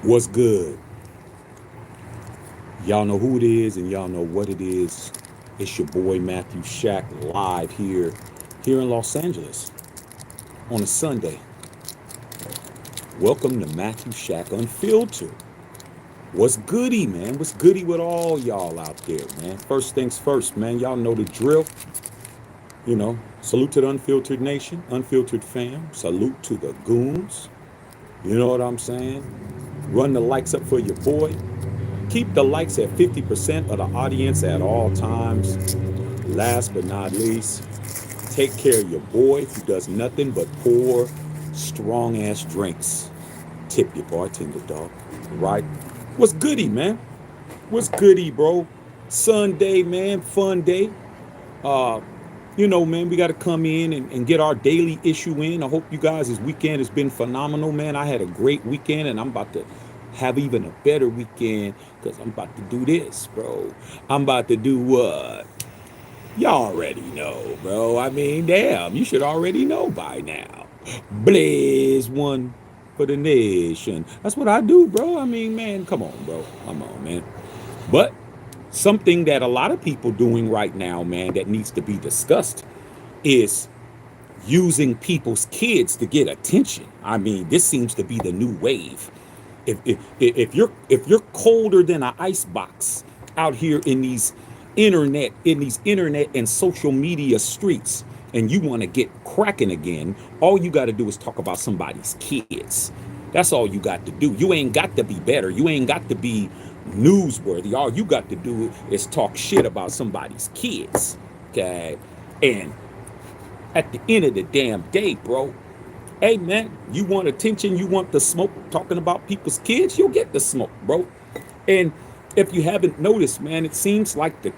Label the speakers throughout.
Speaker 1: What's good? Y'all know who it is and y'all know what it is. It's your boy Matthew Shack live here in Los Angeles on a Sunday. Welcome to Matthew Shack Unfiltered. What's goody, man? What's goody with all y'all out there, man? First things first, man. Y'all know the drill. Salute to the Unfiltered Nation, Unfiltered fam. Salute to the goons. You know what I'm saying? Run the likes up for your boy. Keep the likes at 50% of the audience at all times. Last but not least, take care of your boy who does nothing but pour strong ass drinks. Tip your bartender, dog. Right? What's goody, man? What's goody, bro? Sunday, man. Fun day. Uh, man, we got to come in and get our daily issue in. I hope you guys' weekend has been phenomenal, man. I had a great weekend, and I'm about to have even a better weekend because I'm about to do this, bro. I'm about to do what? Y'all already know, bro. I mean, damn, you should already know by now. Blaze one for the nation. That's what I do, bro. I mean, man, come on, bro. Come on, man. But something that a lot of people doing right now, man, that needs to be discussed is using people's kids to get attention. I mean, this seems to be the new wave. If you're colder than an ice box out here in these internet and social media streets, and you want to get cracking again, all you got to do is talk about somebody's kids. That's all you got to do. You ain't got to be better. You ain't got to be newsworthy. All you got to do is talk shit about somebody's kids. Okay? And at the end of the damn day, bro, hey, man, you want attention, you want the smoke talking about people's kids, you'll get the smoke, bro. And if you haven't noticed, man, it seems like the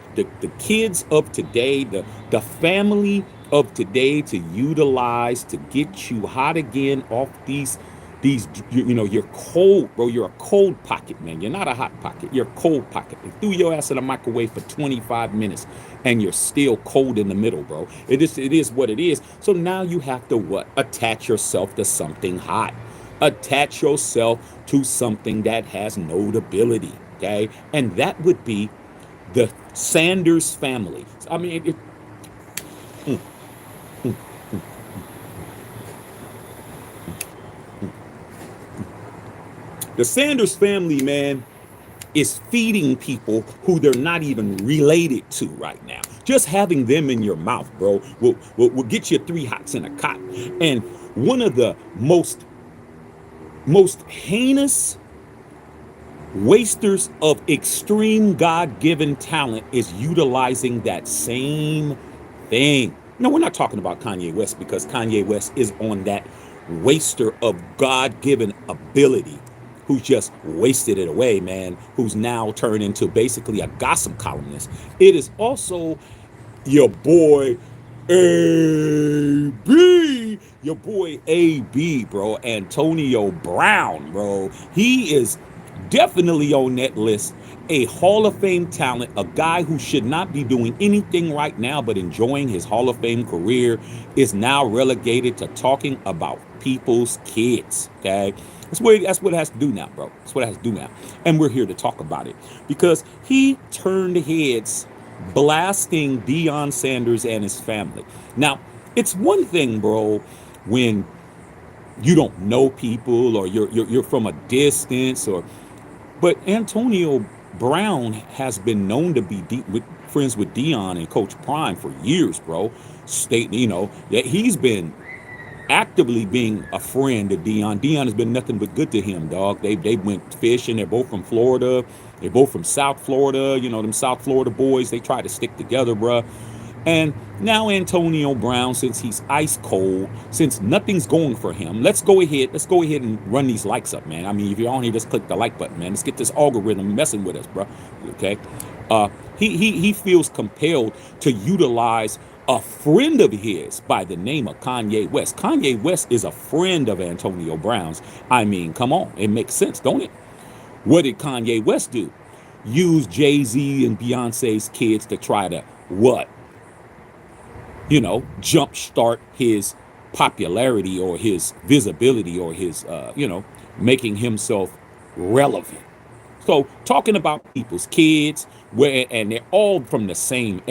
Speaker 1: kids of today, the family of today to utilize to get you hot again off these you're cold, bro. You're a cold pocket, man. You're not a hot pocket. You're a cold pocket. They threw your ass in the microwave for 25 minutes and you're still cold in the middle, bro. It is what it is. So now you have to what? Attach yourself to something hot. Attach yourself to something that has notability, okay? And that would be the Sanders family. I mean, mm, mm, the Sanders family, man, is feeding people who they're not even related to right now. Just having them in your mouth, bro, will get you three hots in a cot. And one of the most heinous wasters of extreme God-given talent is utilizing that same thing. No, we're not talking about Kanye West because Kanye West is on that waster of God-given ability, who's just wasted it away, man, who's now turned into basically a gossip columnist. It is also your boy AB, your boy AB, bro, Antonio Brown, bro. He is definitely on that list. A Hall of Fame talent, a guy who should not be doing anything right now but enjoying his Hall of Fame career, is now relegated to talking about people's kids, okay? That's what it has to do now, bro. That's what it has to do now. And we're here to talk about it because he turned heads blasting DEION Sanders and his family. Now, it's one thing, bro, when you don't know people or you're from a distance, but Antonio Brown has been known to be friends with DEION and Coach Prime for years, bro. That he's been actively being a friend of DEION. DEION has been nothing but good to him, dog. They went fishing. They're both from Florida. They're both from South Florida. Them South Florida boys, they try to stick together, bruh. And now Antonio Brown, since he's ice cold, since nothing's going for him, let's go ahead and run these likes up, man. I mean, if you're on here, just click the like button, man. Let's get this algorithm messing with us, bro. Okay. He feels compelled to utilize a friend of his by the name of Kanye West. Kanye West is a friend of Antonio Brown's. I mean, come on. It makes sense, don't it? What did Kanye West do? Use Jay-Z and Beyonce's kids to try to what? Jumpstart his popularity or his visibility or his, making himself relevant. So talking about people's kids, where and they're all from the same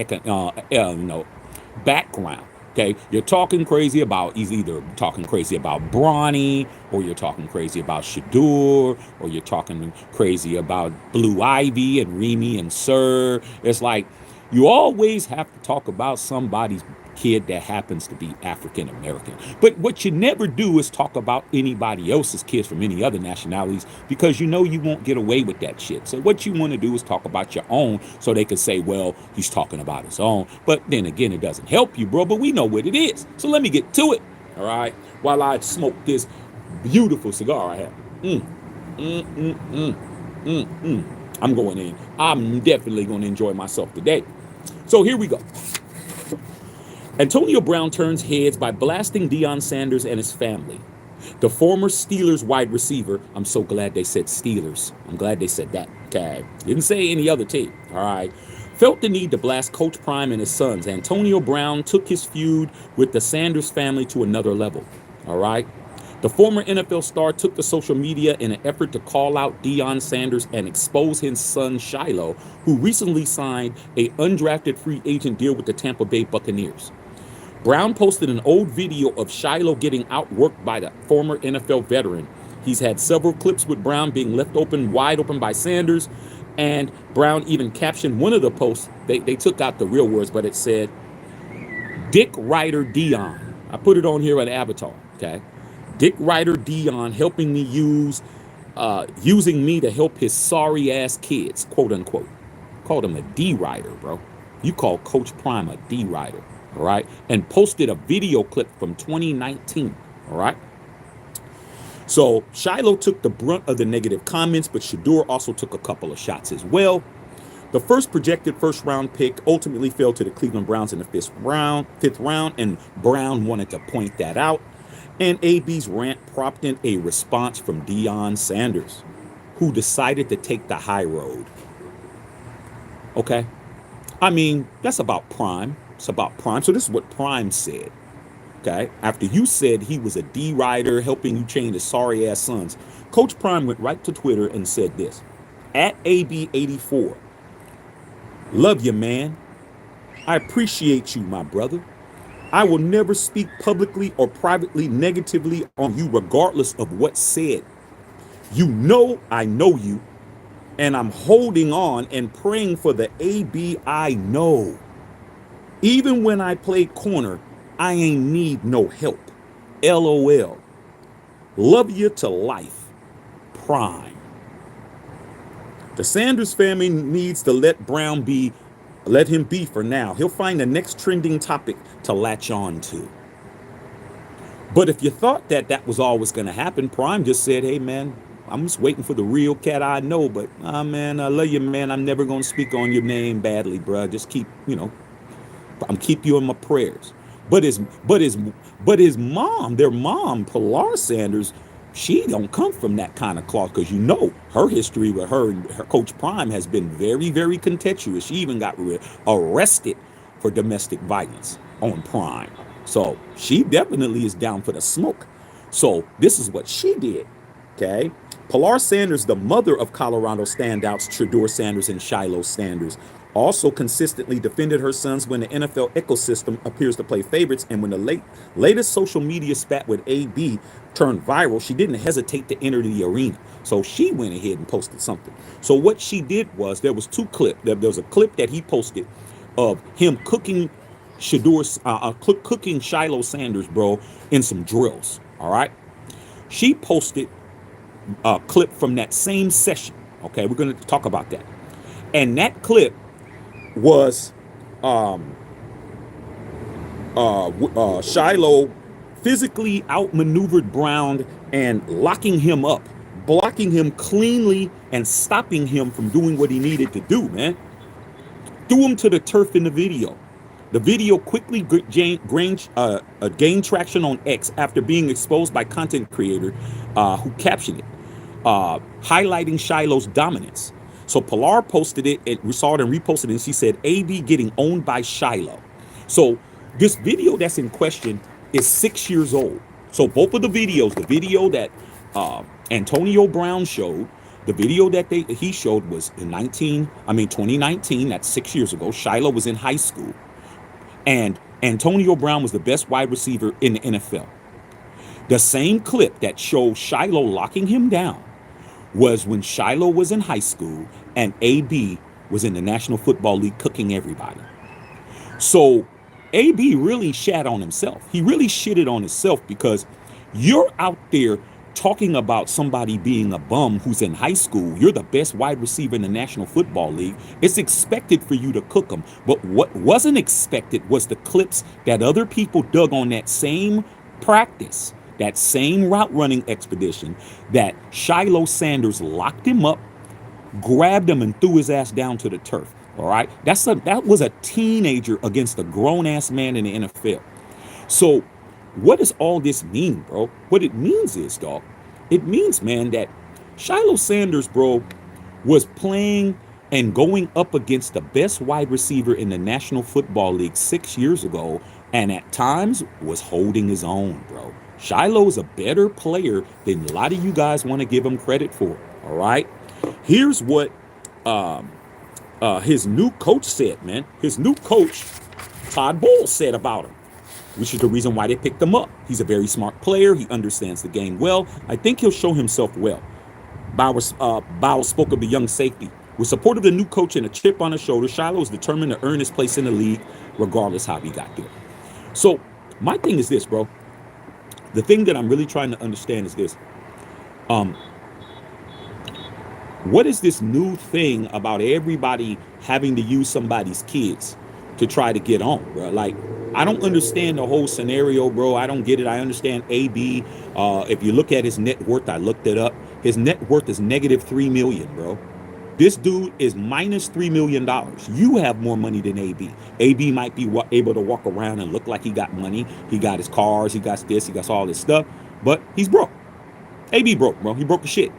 Speaker 1: background. Okay, you're talking crazy about, he's either talking crazy about Bronny, or you're talking crazy about Shadur, or you're talking crazy about Blue Ivy and Remy and Sir. It's like you always have to talk about somebody's kid that happens to be African American. But what you never do is talk about anybody else's kids from any other nationalities, because you know you won't get away with that shit. So what you want to do is talk about your own, so they can say, well, he's talking about his own. But then again, it doesn't help you, bro. But we know what it is. So let me get to it. All right. While I smoke this beautiful cigar I have. I'm going in. I'm definitely going to enjoy myself today. So here we go. Antonio Brown turns heads by blasting DEION Sanders and his family. The former Steelers wide receiver, I'm so glad they said Steelers. I'm glad they said that. Okay. Didn't say any other team. All right. Felt the need to blast Coach Prime and his sons. Antonio Brown took his feud with the Sanders family to another level. All right. The former NFL star took to social media in an effort to call out DEION Sanders and expose his son Shiloh, who recently signed an undrafted free agent deal with the Tampa Bay Buccaneers. Brown posted an old video of Shiloh getting outworked by the former NFL veteran. He's had several clips with Brown being left wide open by Sanders, and Brown even captioned one of the posts. They took out the real words, but it said, Dick Ryder DEION. I put it on here on Avatar, okay? Dick Ryder DEION helping me using me to help his sorry ass kids, quote unquote. Called him a D Ryder, bro. You call Coach Prime a D Ryder. All right, and posted a video clip from 2019. All right. So Shiloh took the brunt of the negative comments, but Shadur also took a couple of shots as well. The projected first round pick ultimately fell to the Cleveland Browns in the fifth round, and Brown wanted to point that out. And AB's rant prompted a response from DEION Sanders, who decided to take the high road. Okay, I mean, that's about Prime. It's about Prime. So this is what Prime said. Okay. After you said he was a D Rider helping you train his sorry ass sons, Coach Prime went right to Twitter and said this: at AB84, love you, man. I appreciate you, my brother. I will never speak publicly or privately negatively on you, regardless of what's said. You know I know you, and I'm holding on and praying for the AB I know. Even when I play corner, I ain't need no help. LOL. Love you to life. Prime. The Sanders family needs to let him be for now. He'll find the next trending topic to latch on to. But if you thought that was always going to happen, Prime just said, hey, man, I'm just waiting for the real cat I know. But, man, I love you, man. I'm never going to speak on your name badly, bro. Just keep, I'm keep you in my prayers. But his mom, their mom, Pilar Sanders, she don't come from that kind of cloth, because her history with her and her Coach Prime has been very, very contentious. She even got arrested for domestic violence on Prime. So she definitely is down for the smoke. So this is what she did. Okay. Pilar Sanders, the mother of Colorado standouts Shadur Sanders and Shiloh Sanders, also consistently defended her sons when the NFL ecosystem appears to play favorites. And when the latest social media spat with AB turned viral, she didn't hesitate to enter the arena. So she went ahead and posted something. So what she did was, there was two clips. There was a clip that he posted of him cooking cooking Shiloh Sanders, bro, in some drills. All right. She posted a clip from that same session. Okay, we're going to talk about that. And that clip was Shiloh physically outmaneuvered Brown and locking him up, blocking him cleanly and stopping him from doing what he needed to do, man. Threw him to the turf in the video. The video quickly gained traction on X after being exposed by content creator who captioned it, highlighting Shiloh's dominance. So Pilar posted it, and we saw it and reposted it, and she said, AB getting owned by Shiloh. So this video that's in question is 6 years old. So both of the videos, the video that Antonio Brown showed, The video that he showed was in 2019. That's 6 years ago. Shiloh was in high school, and Antonio Brown was the best wide receiver in the NFL. The same clip that shows Shiloh locking him down was when Shiloh was in high school and AB was in the National Football League cooking everybody. So AB really shat on himself. He really shitted on himself, because you're out there talking about somebody being a bum who's in high school. You're the best wide receiver in the National Football League. It's expected for you to cook them. But what wasn't expected was the clips that other people dug on that same practice, that same route running expedition, that Shiloh Sanders locked him up, grabbed him, and threw his ass down to the turf. All right, that was a teenager against a grown ass man in the NFL. So what does all this mean, bro? What it means is, dog, it means, man, that Shiloh Sanders, bro, was playing and going up against the best wide receiver in the National Football League 6 years ago, and at times was holding his own, bro. Shiloh's a better player than a lot of you guys want to give him credit for. All right, here's what his new coach said, man. His new coach, Todd Bowles, said about him, which is the reason why they picked him up. He's a very smart player. He understands the game well. I think he'll show himself well. Bowles spoke of the young safety. With support of the new coach and a chip on his shoulder, Shiloh is determined to earn his place in the league, regardless how he got there. So my thing is this, bro. The thing that I'm really trying to understand is this. What is this new thing about everybody having to use somebody's kids to try to get on, bro? Like, I don't understand the whole scenario, bro. I don't get it. I understand AB. If you look at his net worth, I looked it up. His net worth is negative $3 million, bro. This dude is minus $3 million. You have more money than AB. AB might be able to walk around and look like he got money. He got his cars. He got this. He got all this stuff. But he's broke. AB broke, bro. He broke the shit.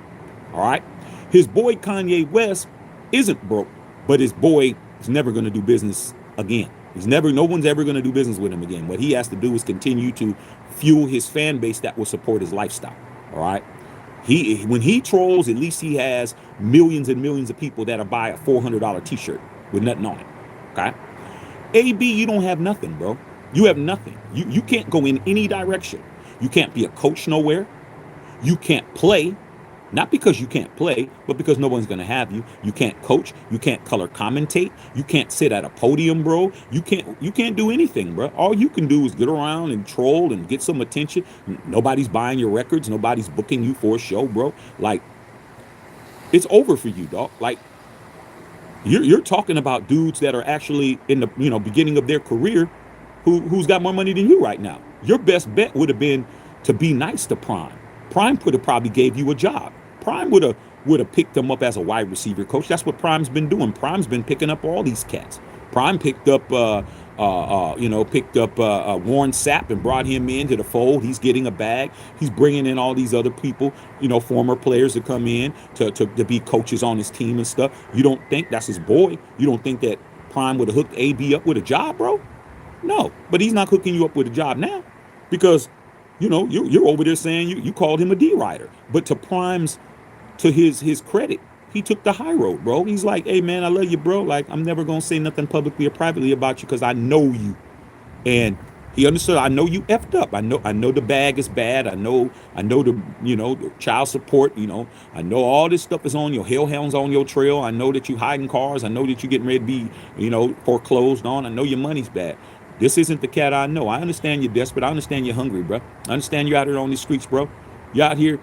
Speaker 1: All right. His boy Kanye West isn't broke, but his boy is never going to do business again. No one's ever going to do business with him again. What he has to do is continue to fuel his fan base that will support his lifestyle. All right. When he trolls, at least he has millions and millions of people that'll buy a $400 t-shirt with nothing on it. Okay. AB, you don't have nothing, bro. You have nothing. You can't go in any direction. You can't be a coach nowhere. You can't play. Not because you can't play, but because no one's going to have you. You can't coach. You can't color commentate. You can't sit at a podium, bro. You can't do anything, bro. All you can do is get around and troll and get some attention. Nobody's buying your records. Nobody's booking you for a show, bro. Like, it's over for you, dog. Like, you're talking about dudes that are actually in the beginning of their career who's got more money than you right now. Your best bet would have been to be nice to Prime. Prime could have probably gave you a job. Prime would have picked him up as a wide receiver coach. That's what Prime's been doing. Prime's been picking up all these cats. Prime picked up Warren Sapp and brought him into the fold. He's getting a bag. He's bringing in all these other people, former players to come in to be coaches on his team and stuff. You don't think that's his boy? You don't think that Prime would have hooked AB up with a job, bro? No, but he's not hooking you up with a job now because you're over there saying you called him a D-rider. But to his credit, he took the high road, bro. He's like, hey, man, I love you, bro. Like, I'm never going to say nothing publicly or privately about you because I know you. And he understood, I know you effed up. I know the bag is bad. I know the child support, I know all this stuff is on your hellhounds on your trail. I know that you hiding cars. I know that you're getting ready to be, foreclosed on. I know your money's bad. This isn't the cat I know. I understand you're desperate. I understand you're hungry, bro. I understand you're out here on these streets, bro. You're out here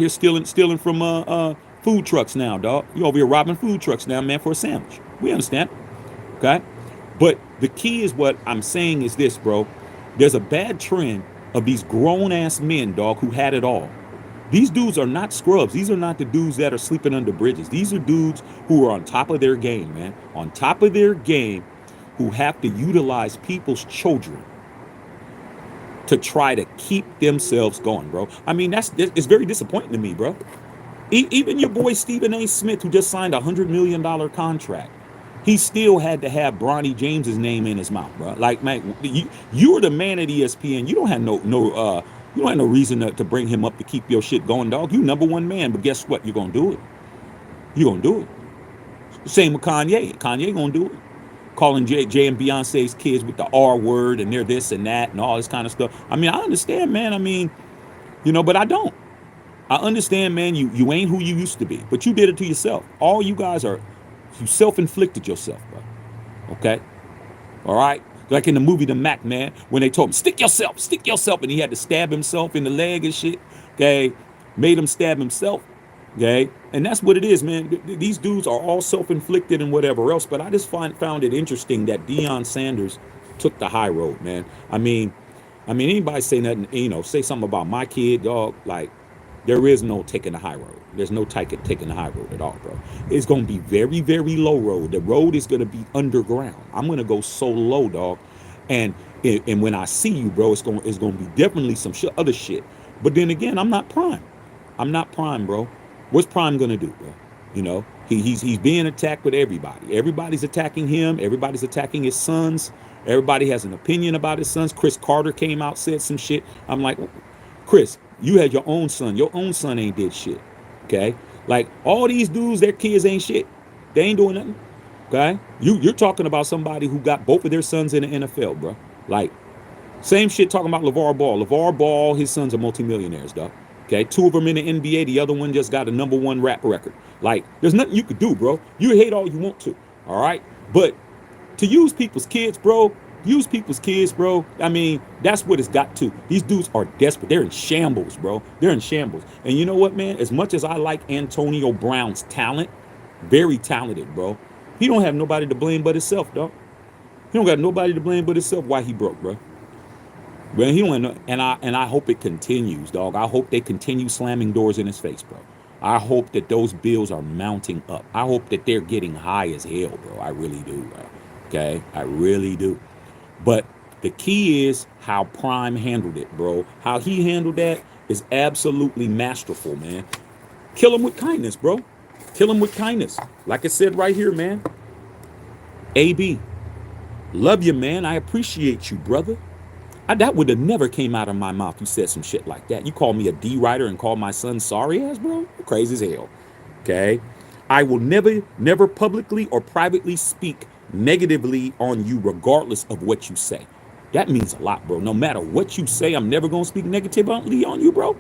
Speaker 1: stealing from food trucks now, dog. You over here robbing food trucks now, man, for a sandwich. We understand. Okay? But the key is what I'm saying is this, bro. There's a bad trend of these grown-ass men, dog, who had it all. These dudes are not scrubs. These are not the dudes that are sleeping under bridges. These are dudes who are on top of their game, man. On top of their game, who have to utilize people's children to try to keep themselves going, bro. I mean, it's very disappointing to me, bro. Even your boy Stephen A. Smith, who just signed a $100 million contract, he still had to have Bronny James's name in his mouth, bro. Like, man, you're the man at ESPN. You don't have no reason to bring him up to keep your shit going, dog. You number one man, but guess what? You're gonna do it. You gonna do it. Same with Kanye. Kanye gonna do it. Calling Jay and Beyonce's kids with the R word and they're this and that and all this kind of stuff. I mean, I understand, man. I mean, but I don't. I understand, man. You ain't who you used to be, but you did it to yourself. All you guys are, you self-inflicted yourself, bro. Okay, all right. Like in the movie The Mac, man, when they told him stick yourself, and he had to stab himself in the leg and shit. Okay, made him stab himself. Okay, and that's what it is, man. These dudes are all self-inflicted and whatever else. But I just found it interesting that DEION Sanders took the high road, man. I mean, anybody say nothing, say something about my kid, dog, like. There is no taking the high road. There's no taking the high road at all, bro. It's going to be very, very low road. The road is going to be underground. I'm going to go so low, dog. And when I see you, bro, it's going to be definitely some other shit. But then again, I'm not Prime. I'm not Prime, bro. What's Prime going to do, bro? He's being attacked with everybody. Everybody's attacking him. Everybody's attacking his sons. Everybody has an opinion about his sons. Chris Carter came out, said some shit. I'm like, Chris, you had your own son. Your own son ain't did shit. Okay? Like, all these dudes, their kids ain't shit. They ain't doing nothing. Okay? You're talking about somebody who got both of their sons in the NFL, bro. Like, same shit talking about LeVar Ball. LeVar Ball, his sons are multimillionaires, dog. Okay? 2 of them in the NBA. The other one just got a #1 rap record. Like, there's nothing you could do, bro. You hate all you want to. All right? But to use people's kids, bro, I mean, that's what it's got to. These dudes are desperate. They're in shambles, bro. They're in shambles. And you know what, man? As much as I like Antonio Brown's talent, very talented, bro, he don't have nobody to blame but himself, dog. He don't got nobody to blame but himself why he broke, bro. Well, he don't know, and I hope it continues, dog. I hope they continue slamming doors in his face, bro. I hope that those bills are mounting up. I hope that they're getting high as hell, bro. I really do, bro. Okay? I really do. But the key is how Prime handled it, bro. How he handled that is absolutely masterful, man. Kill him with kindness, bro. Kill him with kindness. Like I said right here, man. AB, love you, man. I appreciate you, brother. That would have never came out of my mouth. You said some shit like that. You called me a D writer and called my son sorry ass, bro. You're crazy as hell. Okay? I will never publicly or privately speak negatively on you regardless of what you say. That means a lot, bro. No matter what you say, I'm never gonna speak negatively on you, bro.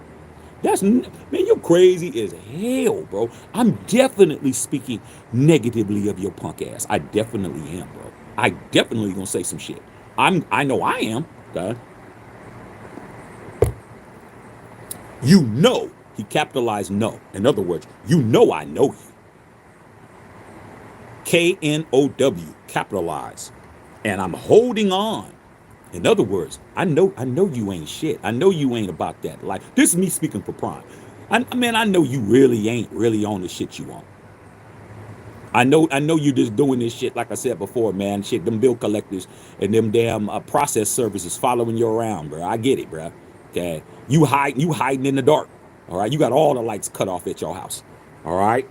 Speaker 1: Man, you're crazy as hell, bro. I'm definitely speaking negatively of your punk ass. I definitely am, bro. I definitely gonna say some shit. I know I am. Okay? He capitalized no. In other words, I know you. KNOW, capitalize. And I'm holding on. In other words, I know you ain't shit. I know you ain't about that life. This is me speaking for Prime. I know you really ain't really on the shit you want. I know you just doing this shit, like I said before, man. Shit, them bill collectors and them damn process services following you around, bro. I get it, bro. Okay, you hiding in the dark. All right, you got all the lights cut off at your house. All right.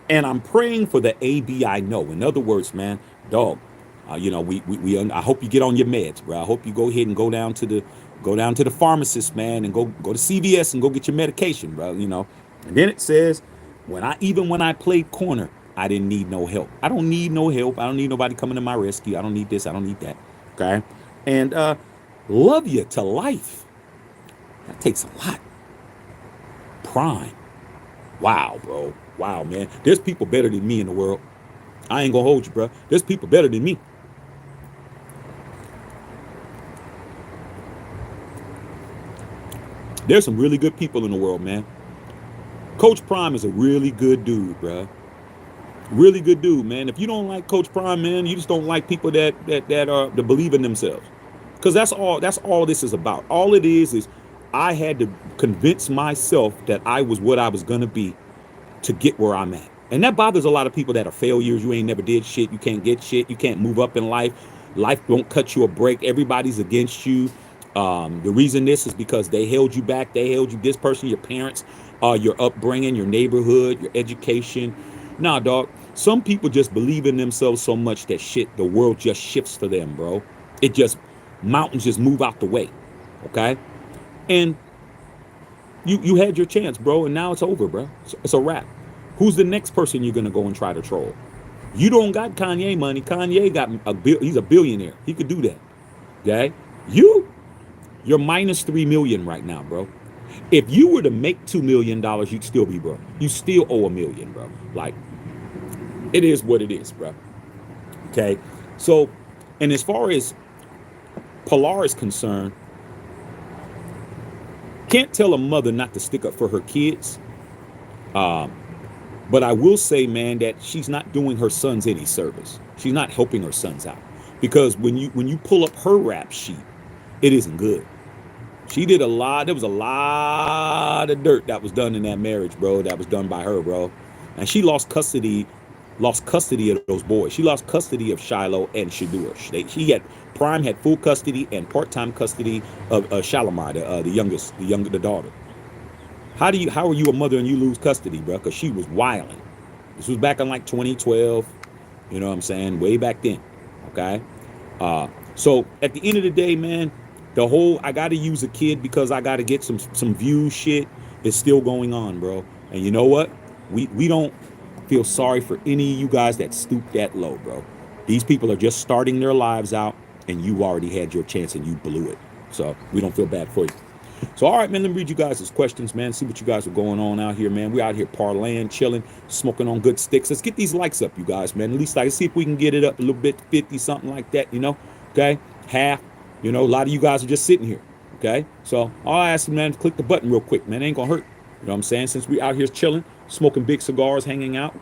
Speaker 1: And I'm praying for the AB I know. In other words, man, dog, I hope you get on your meds, bro. I hope you go ahead and go down to the pharmacist, man, and go to CVS and go get your medication, bro. And then it says, when I played corner, I didn't need no help. I don't need no help. I don't need nobody coming to my rescue. I don't need this. I don't need that. Okay. And love you to life. That takes a lot. Prime. Wow, bro. Wow, man. There's people better than me in the world. I ain't gonna hold you, bro. There's people better than me. There's some really good people in the world, man. Coach Prime is a really good dude, bro. Really good dude, man. If you don't like Coach Prime, man, you just don't like people that believe in themselves. Because that's all this is about. All it is I had to convince myself that I was what I was gonna be to get where I'm at. And that bothers a lot of people that are failures. You ain't never did shit. You can't get shit. You can't move up in life. Life won't cut you a break. Everybody's against you. The reason this is because they held you back. They held you, this person, your parents, your upbringing, your neighborhood, your education. Nah, dog. Some people just believe in themselves so much that the world just shifts for them, bro. Mountains just move out the way. Okay? And you had your chance, bro, and now it's over, bro. It's a wrap. Who's the next person you're gonna go and try to troll? You don't got Kanye money. Kanye got he's a billionaire. He could do that. Okay? You're minus 3 million right now, bro. If you were to make $2 million, you'd still be broke. You still owe $1 million, bro. Like, it is what it is, bro. Okay? So, and as far as Pilar is concerned, can't tell a mother not to stick up for her kids. But I will say, man, that she's not doing her sons any service. She's not helping her sons out. Because when you pull up her rap sheet, it isn't good. She did a lot. There was a lot of dirt that was done in that marriage, bro. That was done by her, bro. And she lost custody of those boys. She lost custody of Shiloh and Shadur. Prime had full custody and part-time custody of Shalimar, the daughter. How are you a mother and you lose custody, bro? Because she was wilding. This was back in like 2012. You know what I'm saying? Way back then. Okay. So at the end of the day, man, the whole I got to use a kid because I got to get some views shit is still going on, bro. And you know what? We don't feel sorry for any of you guys that stoop that low, bro. These people are just starting their lives out, and you already had your chance and you blew it. So we don't feel bad for you. So, all right, man, let me read you guys' questions, man. See what you guys are going on out here, man. We're out here parlaying, chilling, smoking on good sticks. Let's get these likes up, you guys, man. At least I can see if we can get it up a little bit, 50, something like that, you know, okay? Half, you know, a lot of you guys are just sitting here, okay? So all I ask you, man, click the button real quick, man. It ain't gonna hurt. You know what I'm saying? Since we out here chilling, smoking big cigars, hanging out,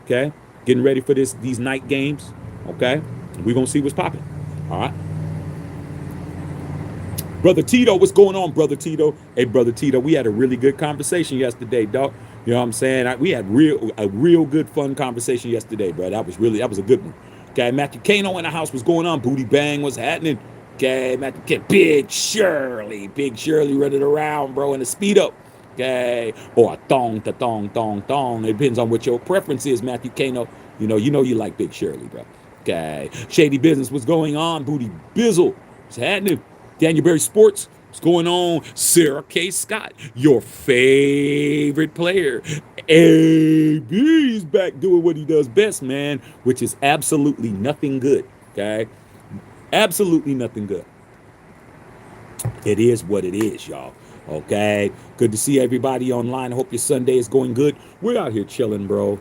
Speaker 1: okay? Getting ready for these night games, okay? We're gonna see what's popping, all right? Brother Tito, what's going on, Brother Tito? Hey, Brother Tito, we had a really good conversation yesterday, dog. You know what I'm saying? We had a real good, fun conversation yesterday, bro. That was a good one. Okay, Matthew Kano in the house. What's going on? Booty Bang, what's happening? Okay, Matthew, Big Shirley running around, bro, in a speed up. Okay, or a thong. It depends on what your preference is, Matthew Kano. You know you like Big Shirley, bro. Okay, Shady Business, what's going on? Booty Bizzle, what's happening? Daniel Berry Sports, what's going on? Sarah K. Scott, your favorite player. AB's back doing what he does best, man, which is absolutely nothing good, okay? Absolutely nothing good. It is what it is, y'all, okay? Good to see everybody online. I hope your Sunday is going good. We're out here chilling, bro.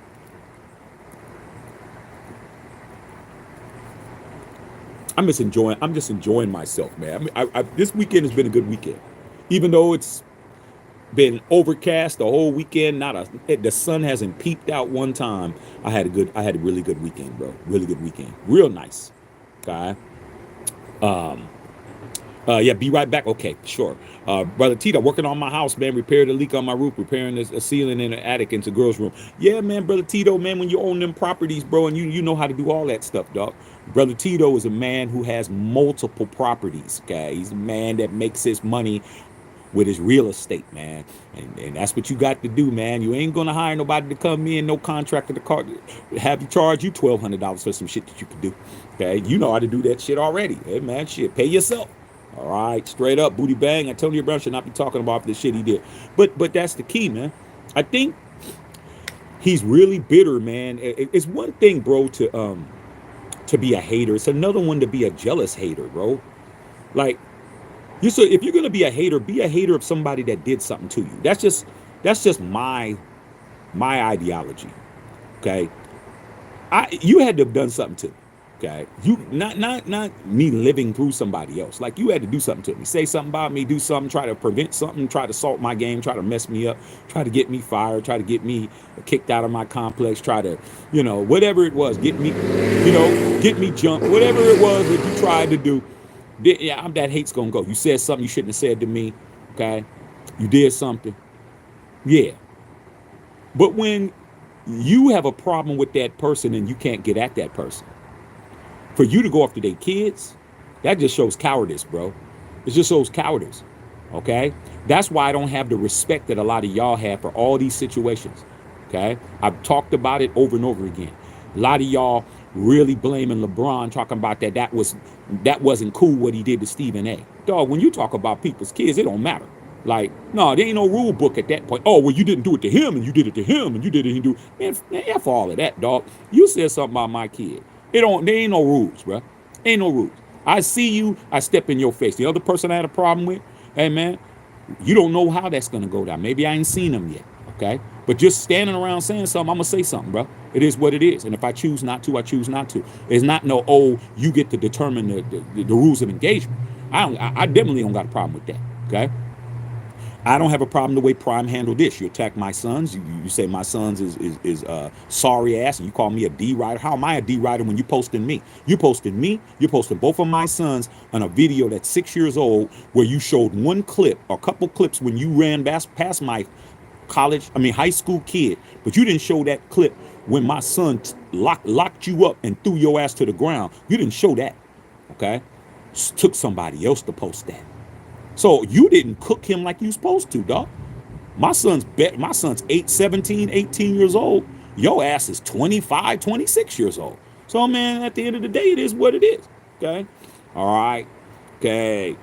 Speaker 1: I'm just enjoying myself, man. I mean, this weekend has been a good weekend, even though it's been overcast the whole weekend. The sun hasn't peeped out one time. I had a really good weekend, bro. Really good weekend. Real nice. Okay. Yeah, be right back. Okay, sure. Brother Tito, working on my house, man. Repaired a leak on my roof, repairing a ceiling in the attic into girls' room. Yeah, man, Brother Tito, man, when you own them properties, bro, and you know how to do all that stuff, dog. Brother Tito is a man who has multiple properties, okay? He's a man that makes his money with his real estate, man. And that's what you got to do, man. You ain't going to hire nobody to come in, no contractor to have you charge you $1,200 for some shit that you can do, okay? You know how to do that shit already. Hey, man, shit, pay yourself. All right, straight up, Booty Bang. Antonio Brown should not be talking about the shit he did. But that's the key, man. I think he's really bitter, man. It's one thing, bro, to be a hater. It's another one to be a jealous hater, bro. Like, if you're gonna be a hater of somebody that did something to you. That's just my ideology. Okay, you had to have done something to me. Okay, you not me living through somebody else. Like, you had to do something to me, say something about me, do something, try to prevent something, try to salt my game, try to mess me up, try to get me fired, try to get me kicked out of my complex, try to, whatever it was, get me jumped, whatever it was that you tried to do. Yeah, that hate's gonna go. You said something you shouldn't have said to me. Okay, you did something. Yeah, but when you have a problem with that person and you can't get at that person, for you to go after their kids, that just shows cowardice, bro. It just shows cowardice, okay? That's why I don't have the respect that a lot of y'all have for all these situations, okay? I've talked about it over and over again. A lot of y'all really blaming LeBron, talking about that wasn't cool what he did to Stephen A. Dog, when you talk about people's kids, it don't matter. Like, no, there ain't no rule book at that point. Oh, well, you didn't do it to him, and you did it to him, and you did it, and you do. Man, F all of that, dog. You said something about my kid. There ain't no rules, bro. Ain't no rules. I see you, I step in your face. The other person I had a problem with, hey, man, you don't know how that's gonna go down. Maybe I ain't seen them yet, okay? But just standing around saying something, I'm gonna say something, bro. It is what it is. And if I choose not to, I choose not to. It's not no, oh, you get to determine the rules of engagement. I definitely don't got a problem with that, okay? I don't have a problem the way Prime handled this. You attack my sons. You say my sons is sorry ass, and you call me a D rider. How am I a D rider when you posting me? You posted me. You posted both of my sons on a video that's 6 years old, where you showed one clip, or a couple clips when you ran past my high school kid, but you didn't show that clip when my son locked you up and threw your ass to the ground. You didn't show that. Okay, took somebody else to post that. So you didn't cook him like you supposed to, dog. My son's 17, 18 years old. Your ass is 25, 26 years old. So, man, at the end of the day, it is what it is. Okay? All right. Okay.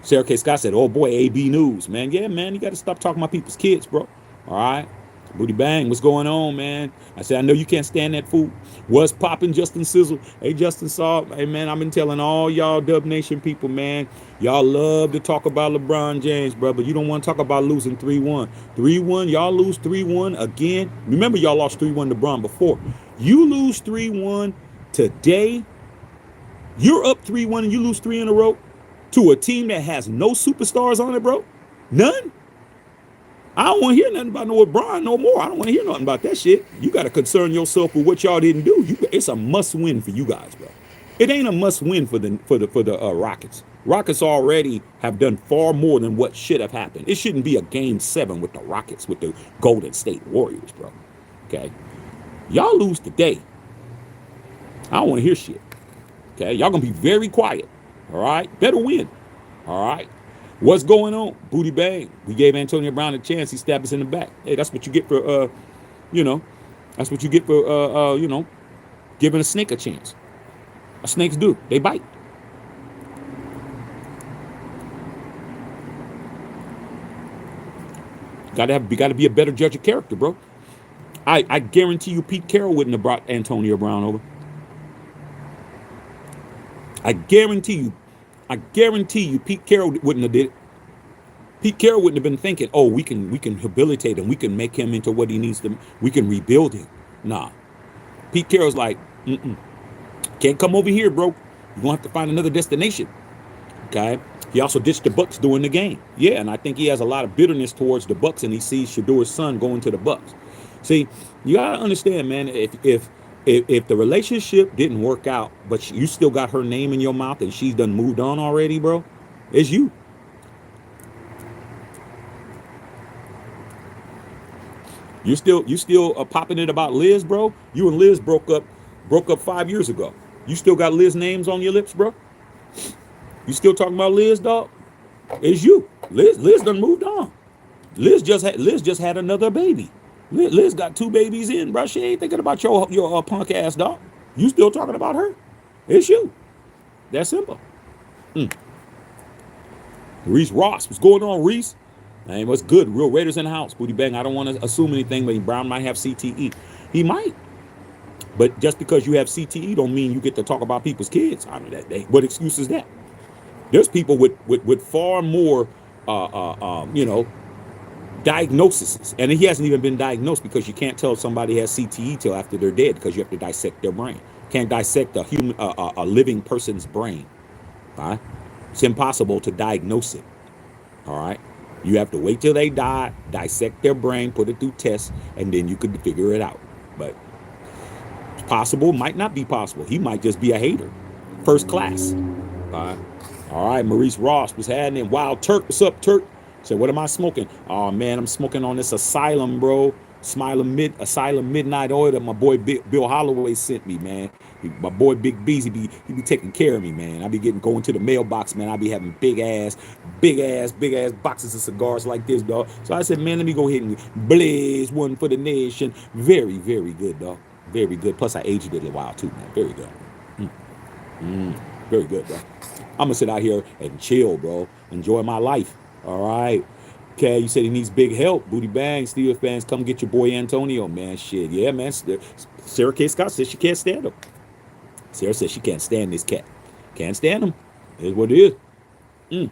Speaker 1: Sarah K. Scott said, oh, boy, AB News. Man, yeah, man, you got to stop talking about people's kids, bro. All right? Booty Bang, what's going on, man? I said, I know you can't stand that food. What's popping, Justin Sizzle? Hey, Justin Saw. Hey, man, I've been telling all y'all Dub Nation people, man, y'all love to talk about LeBron James, bro, but you don't want to talk about losing 3-1. 3-1, y'all lose 3-1 again. Remember, y'all lost 3-1 to LeBron before. You lose 3-1 today. You're up 3-1 and you lose 3 in a row to a team that has no superstars on it, bro. None. I don't want to hear nothing about no LeBron no more. I don't want to hear nothing about that shit. You got to concern yourself with what y'all didn't do. It's a must win for you guys, bro. It ain't a must win for the Rockets. Rockets already have done far more than what should have happened. It shouldn't be a game 7 with the Rockets, with the Golden State Warriors, bro. Okay, y'all lose today. I don't want to hear shit. Okay, y'all gonna be very quiet. All right, better win. All right. What's going on? Booty Bang. We gave Antonio Brown a chance. He stabbed us in the back. Hey, that's what you get for, that's what you get for, giving a snake a chance. Snakes do. They bite. Gotta be a better judge of character, bro. I guarantee you Pete Carroll wouldn't have brought Antonio Brown over. I guarantee you Pete Carroll wouldn't have did it. Pete Carroll wouldn't have been thinking, oh, we can rehabilitate him, we can make him into what he needs to, we can rebuild him. Nah. Pete Carroll's like, can't come over here, bro. You're gonna have to find another destination. Okay. He also ditched the Bucks during the game. Yeah, and I think he has a lot of bitterness towards the Bucks, and he sees Shador's son going to the Bucks. See, you gotta understand, man, if the relationship didn't work out, but you still got her name in your mouth and she's done moved on already, bro, it's you. You still popping it about Liz, bro? You and Liz broke up 5 years ago. You still got Liz names on your lips, bro? You still talking about Liz, dog? It's you. Liz done moved on. Liz just had another baby. Liz got 2 babies in, bro. She ain't thinking about your punk ass, dog. You still talking about her? It's you. That's simple. Reese Ross, what's going on, Reese? Man, what's good? Real Raiders in the house. Booty Bang. I don't want to assume anything, but Brown might have CTE. He might. But just because you have CTE don't mean you get to talk about people's kids. I mean, what excuse is that? There's people with far more, diagnoses. And he hasn't even been diagnosed, because you can't tell somebody has CTE till after they're dead, because you have to dissect their brain. Can't dissect a living person's brain. All right? It's impossible to diagnose it. All right? You have to wait till they die, dissect their brain, put it through tests, and then you could figure it out. But it's possible, might not be possible. He might just be a hater. First class. All right, Maurice Ross was happening. Wild Turk, what's up, Turk? Said, what am I smoking? Oh, man, I'm smoking on this Asylum, bro. Asylum Midnight Oil that my boy Bill Holloway sent me, man. My boy Big B's, he be taking care of me, man. I be going to the mailbox, man. I be having big ass boxes of cigars like this, dog. So I said, man, let me go ahead and blaze one for the nation. Very, very good, dog. Very good. Plus, I aged it a while too, man. Very good. Very good, bro. I'm gonna sit out here and chill, bro. Enjoy my life. All right. Okay, you said he needs big help. Booty Bang, Steelers fans, come get your boy Antonio, man. Shit, yeah, man. Sarah K. Scott says she can't stand him. Sarah says she can't stand this cat. Can't stand him. Is what it is.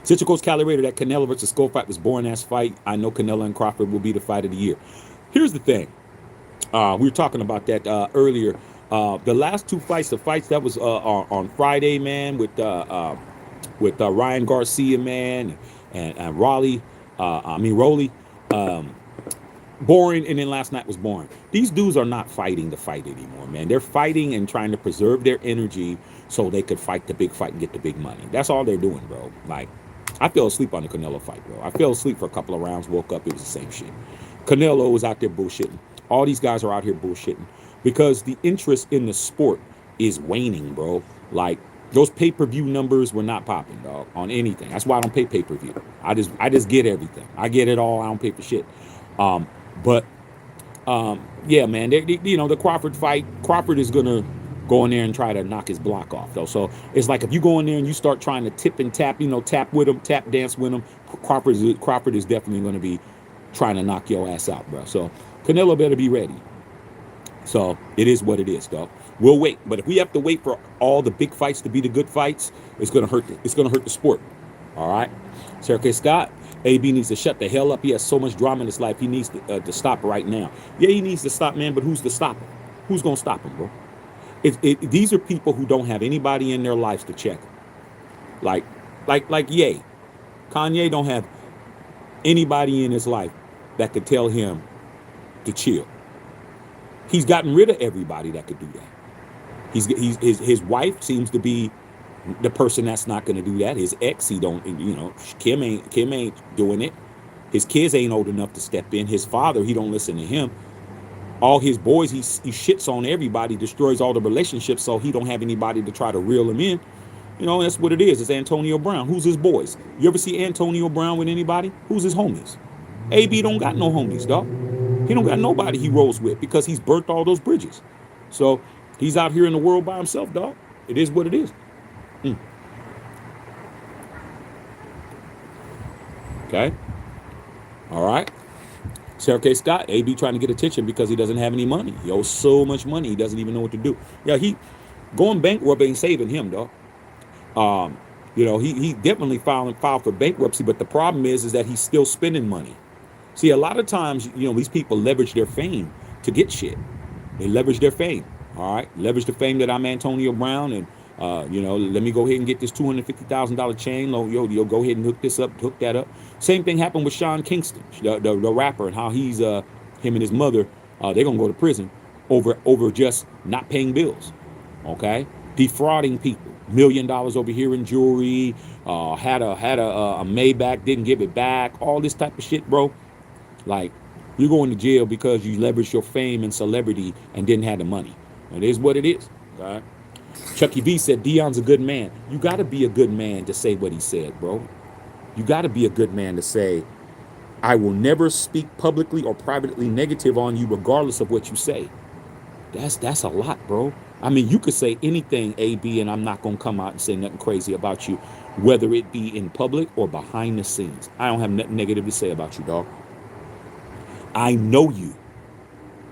Speaker 1: Central Coast Calibrator, that Canelo versus Skull fight was boring ass fight. I know Canelo and Crawford will be the fight of the year. Here's the thing. We were talking about that earlier. The last two fights, the fights that was on Friday, man, with Ryan Garcia, man, and Rolly. Boring, and then last night was boring. These dudes are not fighting the fight anymore, man. They're fighting and trying to preserve their energy so they could fight the big fight and get the big money. That's all they're doing, bro. Like, I fell asleep on the Canelo fight, bro. I fell asleep for a couple of rounds, woke up, it was the same shit. Canelo was out there bullshitting. All these guys are out here bullshitting because the interest in the sport is waning, bro. Like, those pay-per-view numbers were not popping, dog, on anything. That's why I don't pay pay-per-view. I just get everything. I get it all. I don't pay for shit. Yeah, man, the Crawford fight, Crawford is going to go in there and try to knock his block off, though. So it's like if you go in there and you start trying to tip and tap, tap with him, tap dance with him, Crawford is definitely going to be trying to knock your ass out, bro. So Canelo better be ready. So it is what it is, dog. We'll wait. But if we have to wait for all the big fights to be the good fights, it's going to hurt. It's going to hurt the sport. All right. Sarah K. Scott, AB needs to shut the hell up. He has so much drama in his life. He needs to stop right now. Yeah, he needs to stop, man. But who's to stop him? Who's going to stop him, bro? These are people who don't have anybody in their lives to check them. Like Ye. Kanye don't have anybody in his life that could tell him to chill. He's gotten rid of everybody that could do that. His wife seems to be the person that's not going to do that. His ex, he don't, Kim ain't doing it. His kids ain't old enough to step in. His father, he don't listen to him. All his boys, he shits on everybody, destroys all the relationships, so he don't have anybody to try to reel him in. That's what it is. It's Antonio Brown. Who's his boys? You ever see Antonio Brown with anybody? Who's his homies? AB don't got no homies, dog. He don't got nobody he rolls with because he's burnt all those bridges. So he's out here in the world by himself, dog. It is what it is. Okay. All right. Sarah K. Scott, AB trying to get attention because he doesn't have any money. He owes so much money, he doesn't even know what to do. Yeah, he going bankrupt ain't saving him, dog. He definitely filed for bankruptcy, but the problem is that he's still spending money. See, a lot of times, these people leverage their fame to get shit. They leverage their fame. All right, leverage the fame that I'm Antonio Brown, and let me go ahead and get this $250,000 chain. Yo, go ahead and hook that up. Same thing happened with Sean Kingston, the rapper, and how he's him and his mother, they're gonna go to prison over just not paying bills. Okay, defrauding people, $1 million over here in jewelry, had a Maybach, didn't give it back, all this type of shit, bro. Like, you're going to jail because you leveraged your fame and celebrity and didn't have the money. It is what it is. All right. Chucky V said, Deion's a good man. You got to be a good man to say what he said, bro. You got to be a good man to say, I will never speak publicly or privately negative on you regardless of what you say. That's a lot, bro. I mean, you could say anything, AB, and I'm not going to come out and say nothing crazy about you, whether it be in public or behind the scenes. I don't have nothing negative to say about you, dog. I know you.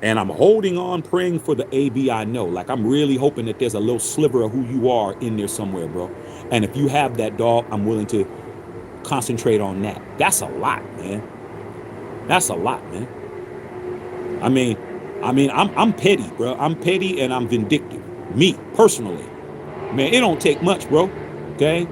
Speaker 1: And I'm holding on, praying for the AB I know. Like, I'm really hoping that there's a little sliver of who you are in there somewhere, bro. And if you have that, dog, I'm willing to concentrate on that. That's a lot, man. That's a lot, man. I mean, I'm petty, bro. I'm petty and I'm vindictive. Me, personally. Man, it don't take much, bro. Okay?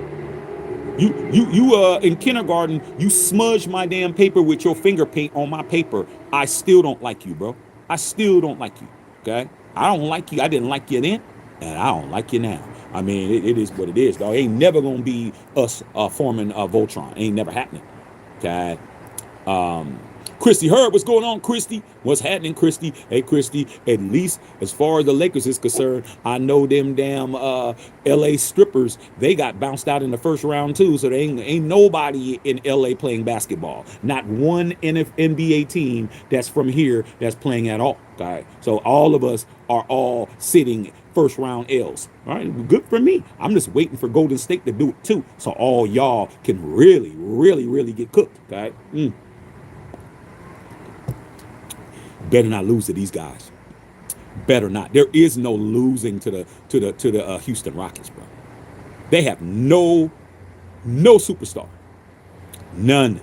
Speaker 1: You in kindergarten, you smudged my damn paper with your finger paint on my paper. I still don't like you, bro. I still don't like you. Okay? I don't like you. I didn't like you then, and I don't like you now. I mean, it is what it is, dog. Ain't never gonna be us forming Voltron. Ain't never happening. Okay? Christy Herb, what's going on, Christy? What's happening, Christy? Hey, Christy, at least as far as the Lakers is concerned, I know them damn LA strippers, they got bounced out in the first round too, so there ain't nobody in LA playing basketball. Not one NBA team that's from here that's playing at all. Okay? So all of us are all sitting first round L's. All right, good for me. I'm just waiting for Golden State to do it too, so all y'all can really, really, really get cooked. Okay. Better not lose to these guys. Better not. There is no losing to the Houston Rockets, bro. They have no superstar. None.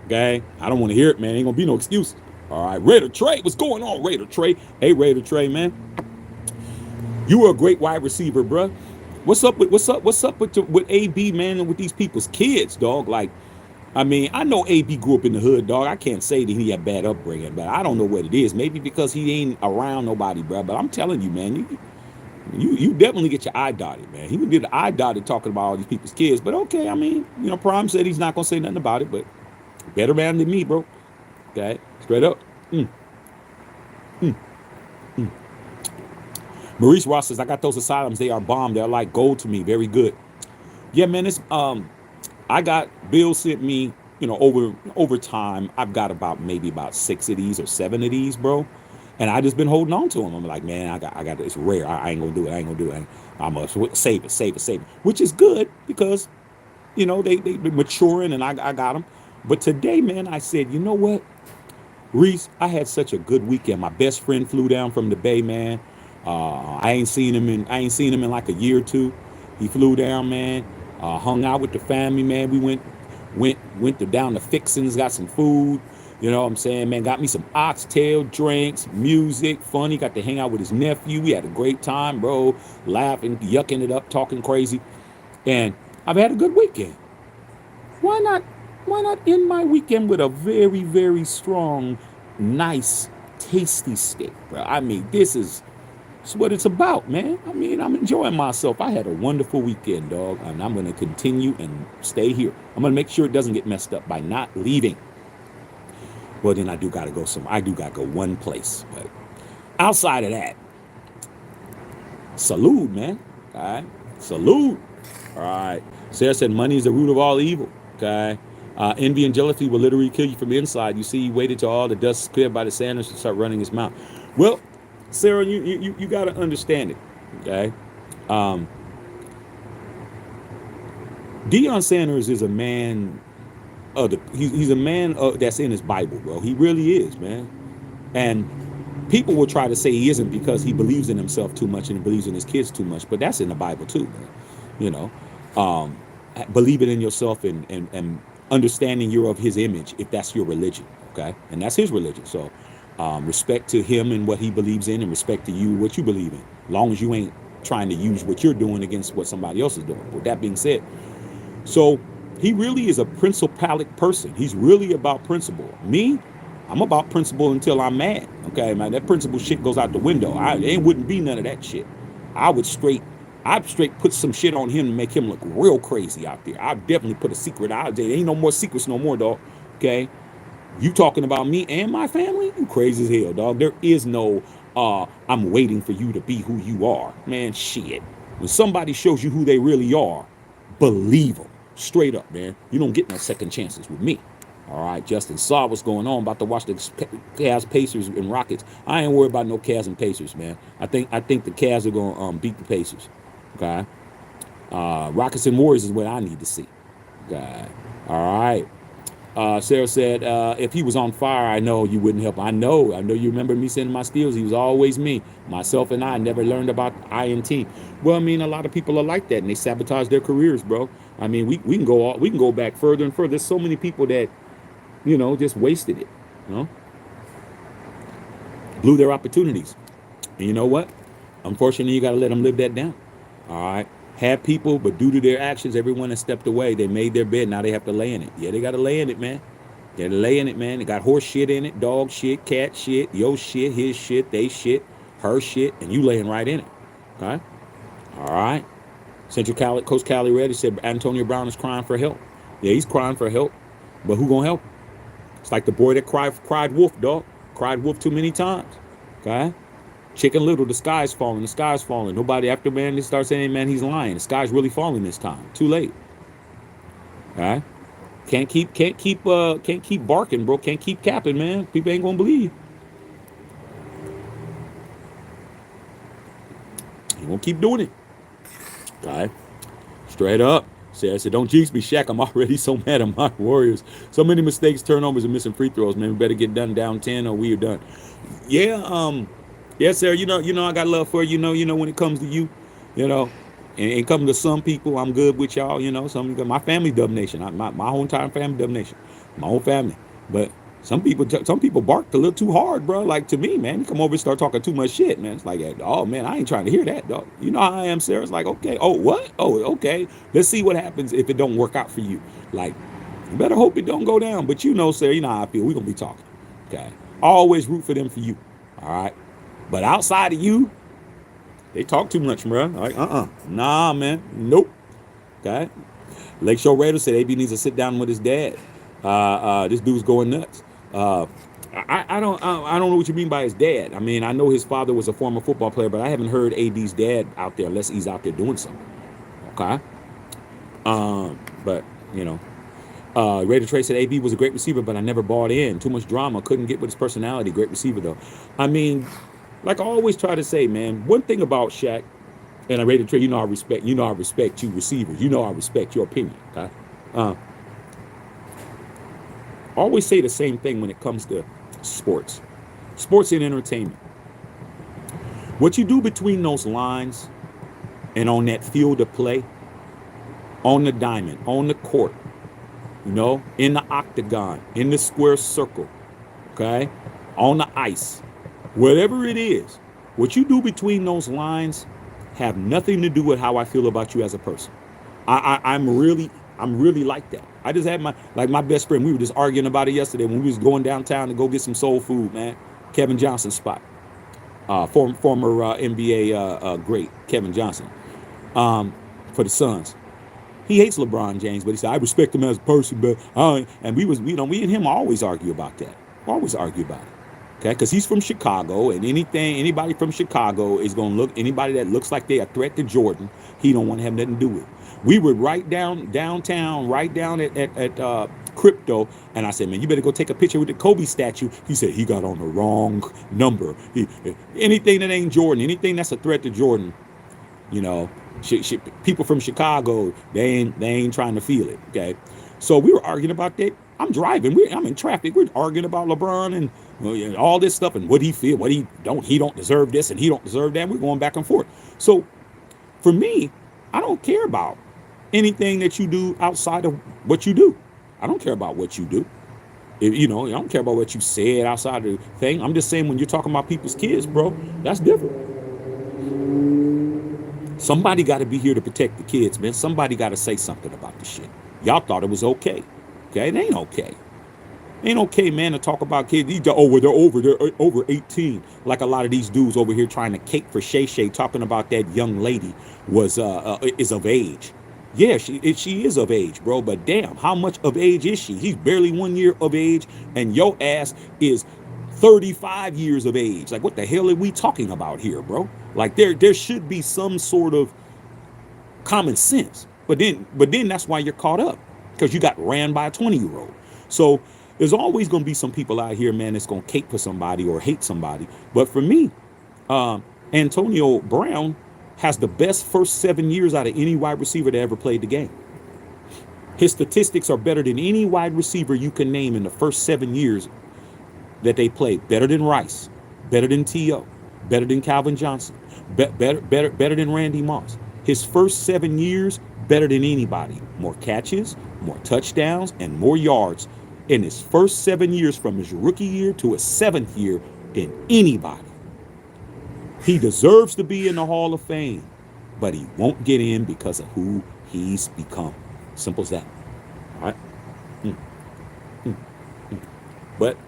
Speaker 1: Okay? I don't want to hear it, man. Ain't gonna be no excuse. All right, Raider Trey, what's going on, Raider Trey? Hey, Raider Trey, man. You were a great wide receiver, bro. What's up with AB, man, and with these people's kids, dog? Like, I mean, I know AB grew up in the hood, dog. I can't say that he had bad upbringing, but I don't know what it is. Maybe because he ain't around nobody, bro. But I'm telling you, man, you definitely get your eye dotted, man. He would get the eye dotted talking about all these people's kids. But okay, I mean, you know, Prime said he's not gonna say nothing about it, but better man than me, bro. Okay, straight up. Maurice Ross says, I got those asylums. They are bomb. They're like gold to me. Very good. Yeah, man, it's I got Bill sent me, you know, over time, I've got maybe about 6 of these or 7 of these, bro. And I just been holding on to them. I'm like, man, I got it's rare. I ain't gonna do it. I'm gonna save it. Which is good because, you know, they been maturing and I got them. But today, man, I said, you know what, Reese, I had such a good weekend. My best friend flew down from the Bay, man. I ain't seen him in like a year or two. He flew down, man. Hung out with the family, man. We went down to Fixins, got some food. You know what I'm saying, man? Got me some oxtail drinks, music, funny. Got to hang out with his nephew. We had a great time, bro. Laughing, yucking it up, talking crazy. And I've had a good weekend. Why not end my weekend with a very, very strong, nice, tasty steak, bro? I mean, it's what it's about, man. I mean, I'm enjoying myself. I had a wonderful weekend, dog, and I'm going to continue and stay here. I'm going to make sure it doesn't get messed up by not leaving. Well, then I do got to go one place. But outside of that, salute, man. All right? Salute. All right. Sarah said, money is the root of all evil. Okay? Envy and jealousy will literally kill you from the inside. You see, he waited till all the dust is cleared by the Sanders to start running his mouth. Well, Sarah, you got to understand it, okay? DEION Sanders is a man he's a man that's in his Bible, bro. He really is, man. And people will try to say he isn't because he believes in himself too much and he believes in his kids too much, but that's in the Bible too, man. You know, believing in yourself and understanding you're of his image if that's your religion, okay? And that's his religion, so respect to him and what he believes in, and respect to you what you believe in, as long as you ain't trying to use what you're doing against what somebody else is doing. With that being said, so he really is a principalic person. He's really about principle. Me, I'm about principle until I'm mad. Okay, man, that principle shit goes out the window. It wouldn't be none of that shit. I'd straight put some shit on him to make him look real crazy out there. I'd definitely put a secret out there. Ain't no more secrets no more, dog. Okay. You talking about me and my family? You crazy as hell, dog. There is no, I'm waiting for you to be who you are. Man, shit. When somebody shows you who they really are, believe them. Straight up, man. You don't get no second chances with me. All right, Justin saw what's going on. About to watch the Cavs, Pacers, and Rockets. I ain't worried about no Cavs and Pacers, man. I think the Cavs are going to beat the Pacers. Okay? Rockets and Warriors is what I need to see. Okay? All right. Sarah said, if he was on fire, I know you wouldn't help. I know you remember me sending my steals. He was always me. Myself and I never learned about INT. Well, I mean, a lot of people are like that, and they sabotage their careers, bro. I mean, we can go back further and further. There's so many people that, you know, just wasted it, you know, blew their opportunities. And you know what? Unfortunately, you got to let them live that down. All right. Had people, but due to their actions, everyone has stepped away. They made their bed. Now they have to lay in it. Yeah, they got to lay in it, man. They got to lay in it, man. They got horse shit in it, dog shit, cat shit, your shit, his shit, they shit, her shit, and you laying right in it. Okay? All right. Central Cali, Coach Cali Reddy said Antonio Brown is crying for help. Yeah, he's crying for help. But who going to help him? It's like the boy that cried wolf, dog. Cried wolf too many times. Okay? Chicken Little, the sky's falling, the sky's falling. Nobody after, man, they start saying, man, he's lying. The sky's really falling this time. Too late. Okay? Can't keep barking, bro. Can't keep capping, man. People ain't gonna believe. You won't keep doing it. Okay? Straight up. I said, don't jinx me, Shaq. I'm already so mad at my Warriors. So many mistakes, turnovers, and missing free throws, man. We better get done down 10 or we are done. Yeah, yes, sir. You know, I got love for you. You know, when it comes to you, and it comes to some people, I'm good with y'all. My family Dub Nation. My whole entire family Dub Nation. My whole family. But some people barked a little too hard, bro. Like to me, man, you come over and start talking too much shit, man. It's like, oh man, I ain't trying to hear that, dog. You know how I am, Sarah. It's like, okay, oh what? Oh, okay. Let's see what happens if it don't work out for you. Like, you better hope it don't go down. But Sarah, you know how I feel. We're gonna be talking. Okay. Always root for them for you. All right. But outside of you, they talk too much, bro. Like, nah, man. Nope. Okay. Lakeshore Raider said AB needs to sit down with his dad. This dude's going nuts. I don't know what you mean by his dad. I mean, I know his father was a former football player, but I haven't heard AB's dad out there unless he's out there doing something. Okay. But Raider Trey said AB was a great receiver, but I never bought in. Too much drama. Couldn't get with his personality. Great receiver though. I mean, like I always try to say, man, one thing about Shaq, and I Raider Trey, I respect you receivers. I respect your opinion. Okay. Always say the same thing when it comes to sports and entertainment. What you do between those lines and on that field of play, on the diamond, on the court, in the octagon, in the square circle, okay, on the ice, whatever it is, what you do between those lines have nothing to do with how I feel about you as a person. I'm really like that. I just had my best friend. We were just arguing about it yesterday when we was going downtown to go get some soul food, man. Kevin Johnson spot. Former NBA great Kevin Johnson for the Suns. He hates LeBron James, but he said I respect him as a person. But and we and him always argue about that. Always argue about it. Okay, because he's from Chicago, and anybody from Chicago is gonna anybody that looks like they're a threat to Jordan, he don't want to have nothing to do with. We were right downtown, right down at Crypto, and I said, man, you better go take a picture with the Kobe statue. He said he got on the wrong number. Anything that ain't Jordan, anything that's a threat to Jordan, people from Chicago, they ain't trying to feel it. Okay, so we were arguing about that. I'm driving. I'm in traffic. We're arguing about LeBron and all this stuff and what he feel, what he don't deserve this and he don't deserve that. We're going back and forth. So for me, I don't care about anything that you do outside of what you do. I don't care about what you do. I don't care about what you said outside of the thing. I'm just saying when you're talking about people's kids, bro, that's different. Somebody got to be here to protect the kids, man. Somebody got to say something about the shit. Y'all thought it was okay. Okay, it ain't okay. It ain't okay, man, to talk about kids. They're over 18. Like a lot of these dudes over here trying to cake for Shay Shay, talking about that young lady is of age. Yeah, she is of age, bro. But damn, how much of age is she? He's barely 1 year of age, and your ass is 35 years of age. Like, what the hell are we talking about here, bro? Like, there should be some sort of common sense. But then that's why you're caught up, because you got ran by a 20-year-old. So there's always going to be some people out here, man, that's going to cake for somebody or hate somebody. But for me, Antonio Brown has the best first 7 years out of any wide receiver that ever played the game. His statistics are better than any wide receiver you can name in the first 7 years that they played. Better than Rice, better than T.O., better than Calvin Johnson, better than Randy Moss. His first 7 years, better than anybody. More catches, more touchdowns, and more yards in his first 7 years from his rookie year to his seventh year than anybody. He deserves to be in the Hall of Fame, but he won't get in because of who he's become. Simple as that. All right? But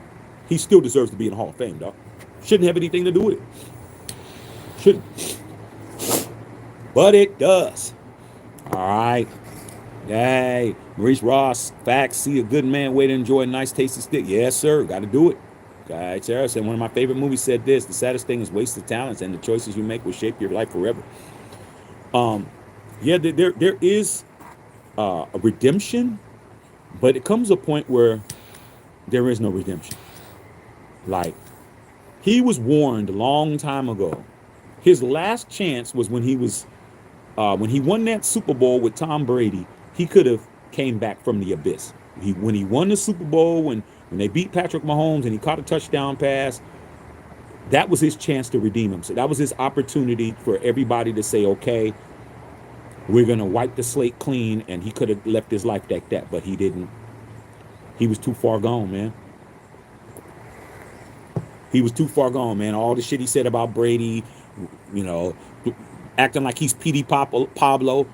Speaker 1: he still deserves to be in the Hall of Fame, dog. Shouldn't have anything to do with it. Shouldn't. But it does. All right. Hey, Maurice Ross, facts. See a good man, way to enjoy a nice tasty stick. Yes, sir. Got to do it. Guy Sarah said one of my favorite movies said this: the saddest thing is wasted talents, and the choices you make will shape your life forever. Um, yeah, there is a redemption, but it comes a point where there is no redemption. Like he was warned a long time ago. His last chance was when he won that Super Bowl with Tom Brady. He could have came back from the abyss. When he won the Super Bowl, when they beat Patrick Mahomes and he caught a touchdown pass, that was his chance to redeem him. So that was his opportunity for everybody to say, okay, we're gonna wipe the slate clean, and he could have left his life like that, but he didn't. He was too far gone, man. He was too far gone, man. All the shit he said about Brady, you know, acting like he's Petey Pablo,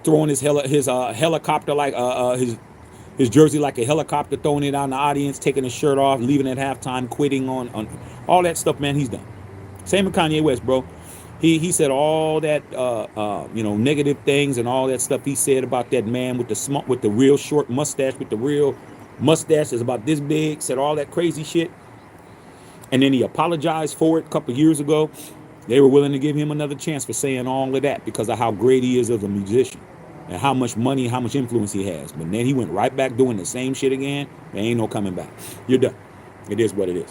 Speaker 1: throwing his helicopter like his jersey like a helicopter, throwing it on the audience, taking his shirt off, leaving at halftime, quitting on all that stuff, man. He's done. Same with Kanye West, bro. He said all that negative things and all that stuff he said about that man with the real short mustache, with the real mustache is about this big, said all that crazy shit. And then he apologized for it a couple years ago. They were willing to give him another chance for saying all of that because of how great he is as a musician and how much money, how much influence he has. But then he went right back doing the same shit again. There ain't no coming back. You're done. It is what it is.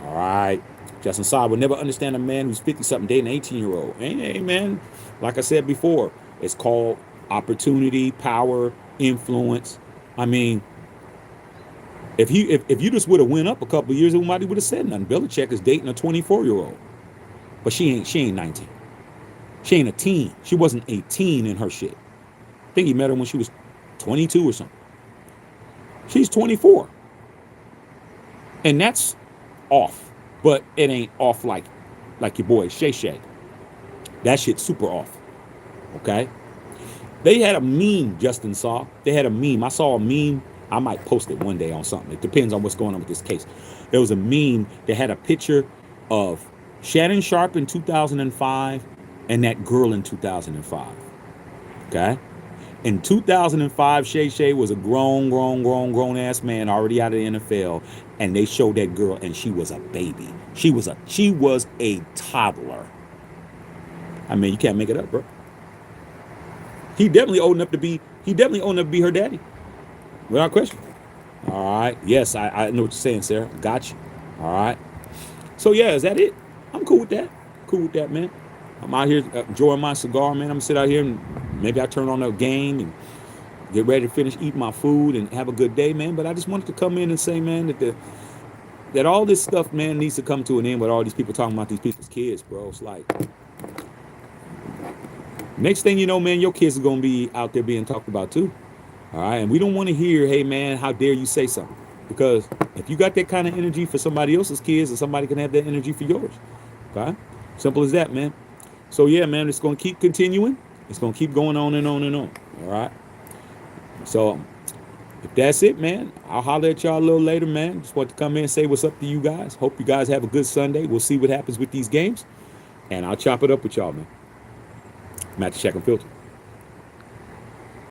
Speaker 1: All right. Justin Saab will never understand a man who's 50-something dating an 18-year-old. Hey, man, like I said before, it's called opportunity, power, influence. I mean, if you just would have went up a couple of years, nobody would have said nothing. Belichick is dating a 24-year-old. But she ain't 19. She ain't a teen. She wasn't 18 in her shit. I think he met her when she was 22 or something. She's 24. And that's off. But it ain't off like your boy Shay Shay. That shit's super off. Okay? They had a meme, Justin saw. They had a meme. I saw a meme. I might post it one day on something. It depends on what's going on with this case. There was a meme that had a picture of Shannon Sharp in 2005 and that girl in 2005. Okay? In 2005, Shay Shay was a grown ass man already out of the NFL, and they showed that girl, and she was a baby. She was a toddler. I mean, you can't make it up, bro. He definitely old enough to be her daddy, without question. All right. Yes, I know what you're saying, Sarah. Got you. All right. So yeah, is that it? I'm cool with that. Cool with that, man. I'm out here enjoying my cigar, man. I'm gonna sit out here and maybe I turn on a game and get ready to finish eating my food and have a good day, man. But I just wanted to come in and say, man, that all this stuff, man, needs to come to an end with all these people talking about these people's kids, bro. It's like, next thing you know, man, your kids are gonna be out there being talked about too. All right, and we don't want to hear, hey, man, how dare you say something? Because if you got that kind of energy for somebody else's kids, and somebody can have that energy for yours. Okay, simple as that, man. So yeah, man, it's gonna keep continuing. It's gonna keep going on and on and on. All right. So if that's it, man, I'll holler at y'all a little later, man. Just want to come in and say what's up to you guys. Hope you guys have a good Sunday. We'll see what happens with these games, and I'll chop it up with y'all, man. I'm at the Check and Filter.